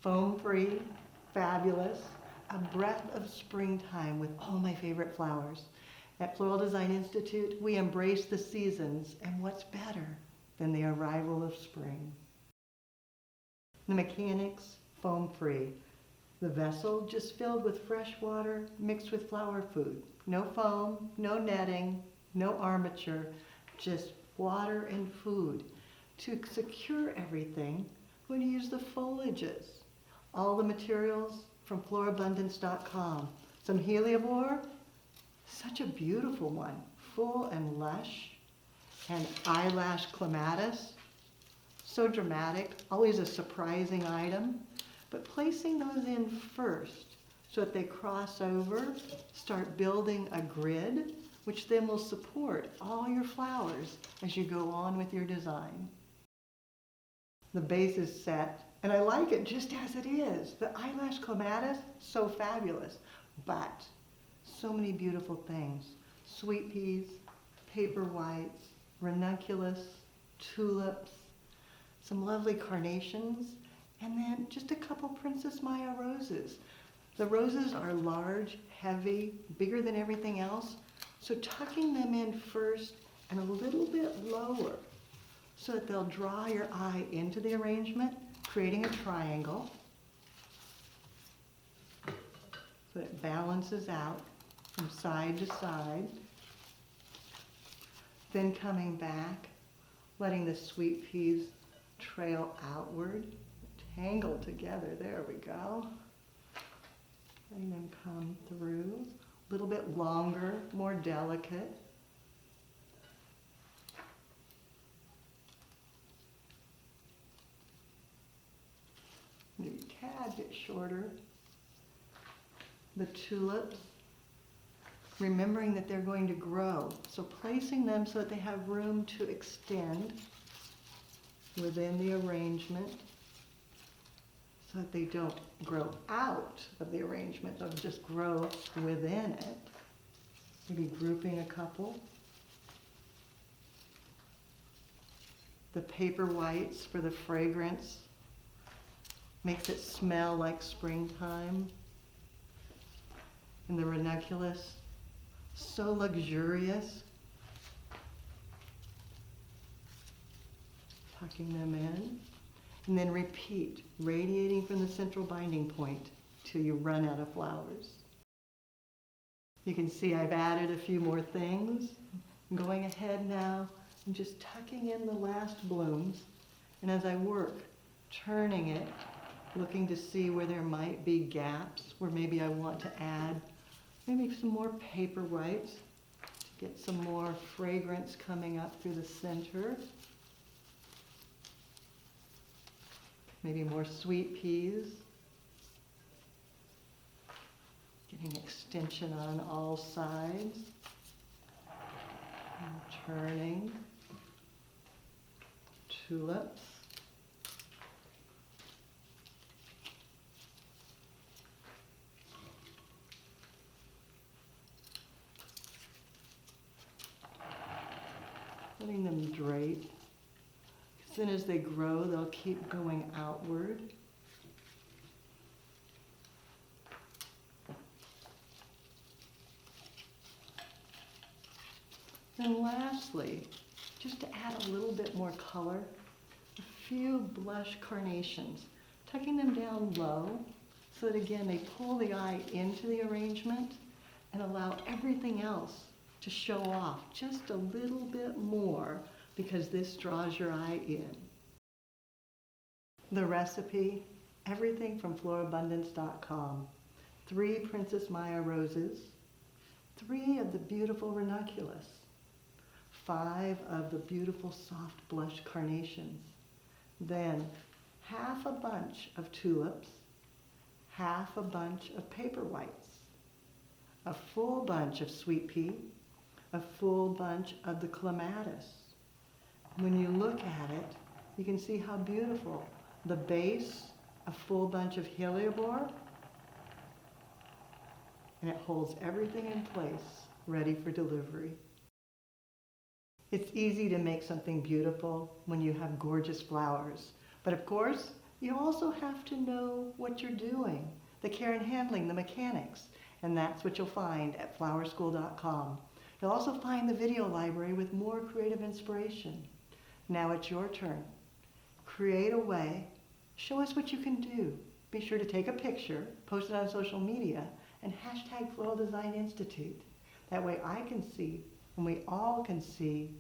foam-free, fabulous, a breath of springtime with all my favorite flowers. At Floral Design Institute, we embrace the seasons, and what's better than the arrival of spring? The mechanics, foam-free. The vessel just filled with fresh water mixed with flower food. No foam, no netting, no armature, just water and food. To secure everything, I'm going to use the foliages. All the materials from florabundance.com. Some heliobore, such a beautiful one, full and lush, and eyelash clematis, so dramatic, always a surprising item, but placing those in first so that they cross over, start building a grid, which then will support all your flowers as you go on with your design. The base is set, and I like it just as it is. The eyelash clematis, so fabulous, but so many beautiful things. Sweet peas, paper whites, ranunculus, tulips, some lovely carnations, and then just a couple Princess Maya roses. The roses are large, heavy, bigger than everything else, so tucking them in first and a little bit lower so that they'll draw your eye into the arrangement, creating a triangle so it balances out from side to side. Then coming back, letting the sweet peas trail outward, tangle together, there we go. Letting them come through, a little bit longer, more delicate. Maybe a tad bit shorter. The tulips, remembering that they're going to grow. So placing them so that they have room to extend within the arrangement so that they don't grow out of the arrangement, they'll just grow within it. Maybe grouping a couple. The paper whites for the fragrance. Makes it smell like springtime. And the ranunculus, so luxurious. Tucking them in. And then repeat, radiating from the central binding point till you run out of flowers. You can see I've added a few more things. I'm going ahead now and just tucking in the last blooms. And as I work, turning it, looking to see where there might be gaps, where maybe I want to add maybe some more paper whites to get some more fragrance coming up through the center. Maybe more sweet peas. Getting extension on all sides. And turning. Tulips. Letting them drape. As soon as they grow, they'll keep going outward. And lastly, just to add a little bit more color, a few blush carnations, tucking them down low so that again they pull the eye into the arrangement and allow everything else to show off just a little bit more because this draws your eye in. The recipe, everything from florabundance.com. 3 Princess Maya roses, 3 of the beautiful ranunculus, 5 of the beautiful soft blush carnations, then half a bunch of tulips, half a bunch of paper whites, a full bunch of sweet pea, a full bunch of the clematis. When you look at it, you can see how beautiful. The base, a full bunch of heliobore, and it holds everything in place, ready for delivery. It's easy to make something beautiful when you have gorgeous flowers, but of course, You also have to know what you're doing, the care and handling, the mechanics, and that's what you'll find at flowerschool.com. You'll also find the video library with more creative inspiration. Now it's your turn. Create a way. Show us what you can do. Be sure to take a picture, post it on social media, and hashtag Floral Design Institute. That way I can see, and we all can see,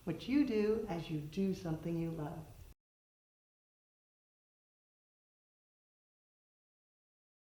what you do as you do something you love.